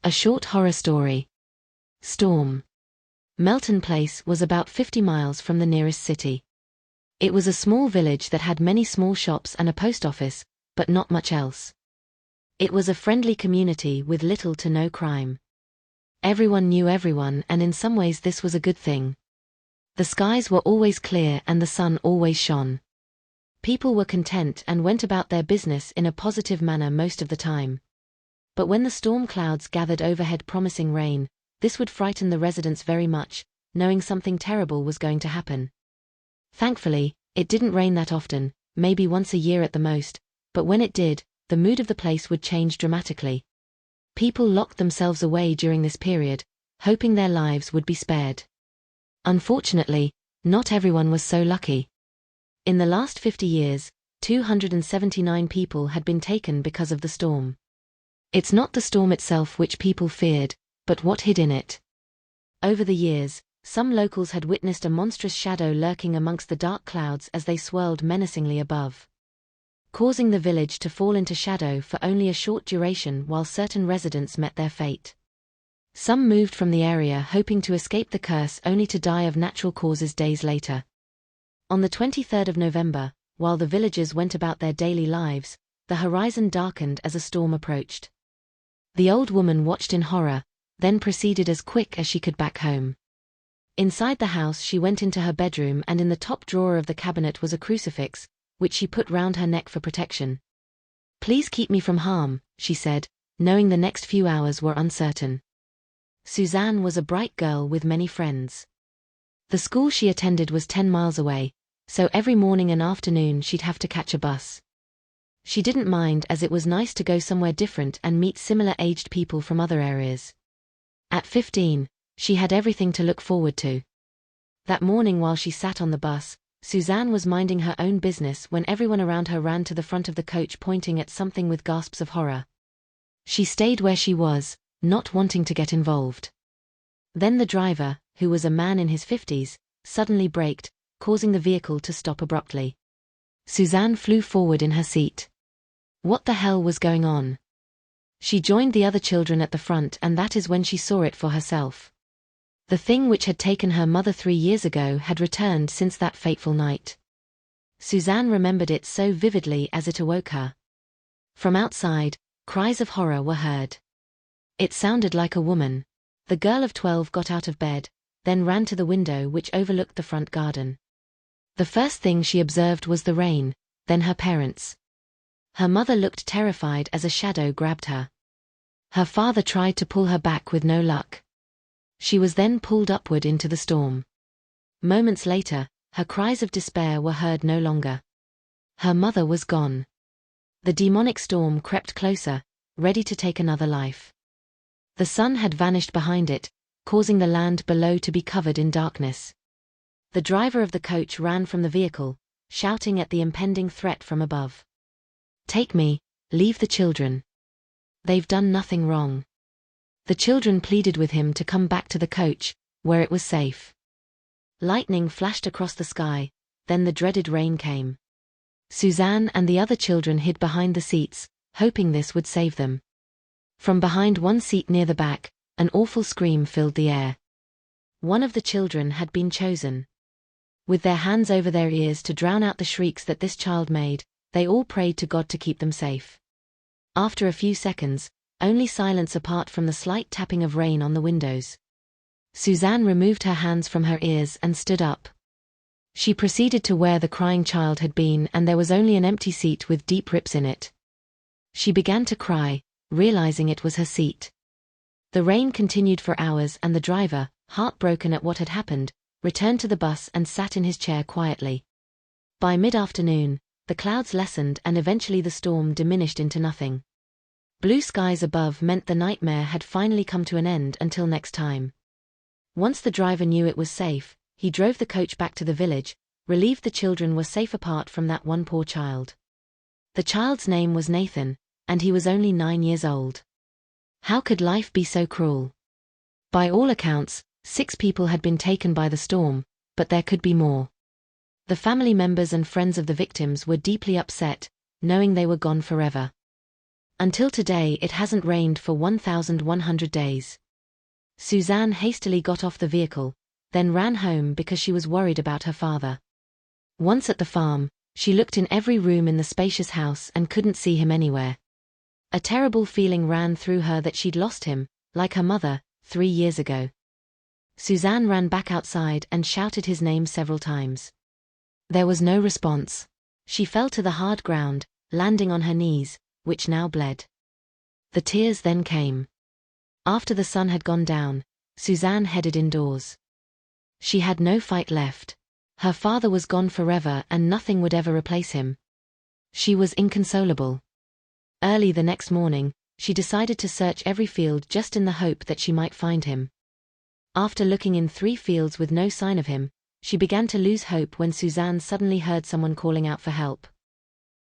A short horror story. Storm. Melton Place was about 50 miles from the nearest city. It was a small village that had many small shops and a post office, but not much else. It was a friendly community with little to no crime. Everyone knew everyone, and in some ways this was a good thing. The skies were always clear and the sun always shone. People were content and went about their business in a positive manner most of the time. But when the storm clouds gathered overhead promising rain, this would frighten the residents very much, knowing something terrible was going to happen. Thankfully, it didn't rain that often, maybe once a year at the most, but when it did, the mood of the place would change dramatically. People locked themselves away during this period, hoping their lives would be spared. Unfortunately, not everyone was so lucky. In the last 50 years, 279 people had been taken because of the storm. It's not the storm itself which people feared, but what hid in it. Over the years, some locals had witnessed a monstrous shadow lurking amongst the dark clouds as they swirled menacingly above, causing the village to fall into shadow for only a short duration while certain residents met their fate. Some moved from the area hoping to escape the curse only to die of natural causes days later. On the 23rd of November, while the villagers went about their daily lives, the horizon darkened as a storm approached. The old woman watched in horror, then proceeded as quick as she could back home. Inside the house she went into her bedroom, and in the top drawer of the cabinet was a crucifix, which she put round her neck for protection. "Please keep me from harm," she said, knowing the next few hours were uncertain. Suzanne was a bright girl with many friends. The school she attended was 10 miles away, so every morning and afternoon she'd have to catch a bus. She didn't mind, as it was nice to go somewhere different and meet similar-aged people from other areas. At 15, she had everything to look forward to. That morning while she sat on the bus, Suzanne was minding her own business when everyone around her ran to the front of the coach pointing at something with gasps of horror. She stayed where she was, not wanting to get involved. Then the driver, who was a man in his 50s, suddenly braked, causing the vehicle to stop abruptly. Suzanne flew forward in her seat. What the hell was going on? She joined the other children at the front, and that is when she saw it for herself. The thing which had taken her mother 3 years ago had returned since that fateful night. Suzanne remembered it so vividly as it awoke her. From outside, cries of horror were heard. It sounded like a woman. The girl of 12 got out of bed, then ran to the window which overlooked the front garden. The first thing she observed was the rain, then her parents. Her mother looked terrified as a shadow grabbed her. Her father tried to pull her back with no luck. She was then pulled upward into the storm. Moments later, her cries of despair were heard no longer. Her mother was gone. The demonic storm crept closer, ready to take another life. The sun had vanished behind it, causing the land below to be covered in darkness. The driver of the coach ran from the vehicle, shouting at the impending threat from above. "Take me, leave the children. They've done nothing wrong." The children pleaded with him to come back to the coach, where it was safe. Lightning flashed across the sky, then the dreaded rain came. Suzanne and the other children hid behind the seats, hoping this would save them. From behind one seat near the back, an awful scream filled the air. One of the children had been chosen. With their hands over their ears to drown out the shrieks that this child made, they all prayed to God to keep them safe. After a few seconds, only silence apart from the slight tapping of rain on the windows. Suzanne removed her hands from her ears and stood up. She proceeded to where the crying child had been, and there was only an empty seat with deep rips in it. She began to cry, realizing it was her seat. The rain continued for hours, and the driver, heartbroken at what had happened, returned to the bus and sat in his chair quietly. By mid-afternoon, the clouds lessened and eventually the storm diminished into nothing. Blue skies above meant the nightmare had finally come to an end until next time. Once the driver knew it was safe, he drove the coach back to the village, relieved the children were safe apart from that one poor child. The child's name was Nathan, and he was only 9 years old. How could life be so cruel? By all accounts, 6 people had been taken by the storm, but there could be more. The family members and friends of the victims were deeply upset, knowing they were gone forever. Until today it hasn't rained for 1,100 days. Suzanne hastily got off the vehicle, then ran home because she was worried about her father. Once at the farm, she looked in every room in the spacious house and couldn't see him anywhere. A terrible feeling ran through her that she'd lost him, like her mother, 3 years ago. Suzanne ran back outside and shouted his name several times. There was no response. She fell to the hard ground, landing on her knees, which now bled. The tears then came. After the sun had gone down, Suzanne headed indoors. She had no fight left. Her father was gone forever and nothing would ever replace him. She was inconsolable. Early the next morning, she decided to search every field just in the hope that she might find him. After looking in 3 fields with no sign of him, she began to lose hope when Suzanne suddenly heard someone calling out for help.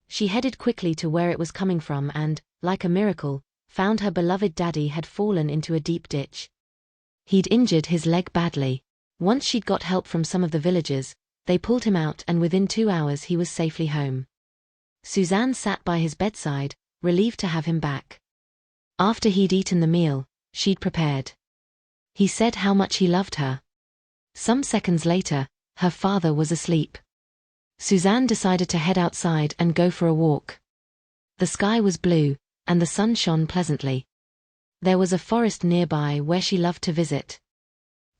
She headed quickly to where it was coming from and, like a miracle, found her beloved daddy had fallen into a deep ditch. He'd injured his leg badly. Once she'd got help from some of the villagers, they pulled him out and within 2 hours he was safely home. Suzanne sat by his bedside, relieved to have him back. After he'd eaten the meal she'd prepared, he said how much he loved her. Some seconds later, her father was asleep. Suzanne decided to head outside and go for a walk. The sky was blue, and the sun shone pleasantly. There was a forest nearby where she loved to visit.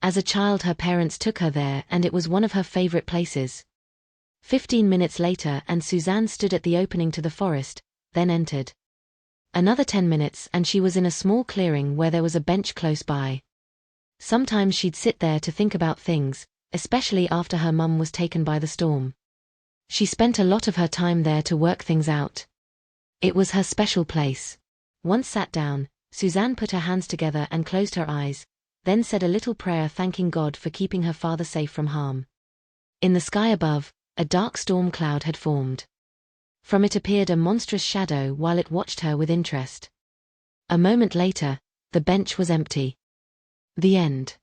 As a child her parents took her there and it was one of her favorite places. 15 minutes later and Suzanne stood at the opening to the forest, then entered. Another 10 minutes and she was in a small clearing where there was a bench close by. Sometimes she'd sit there to think about things, especially after her mum was taken by the storm. She spent a lot of her time there to work things out. It was her special place. Once sat down, Suzanne put her hands together and closed her eyes, then said a little prayer thanking God for keeping her father safe from harm. In the sky above, a dark storm cloud had formed. From it appeared a monstrous shadow while it watched her with interest. A moment later, the bench was empty. The end.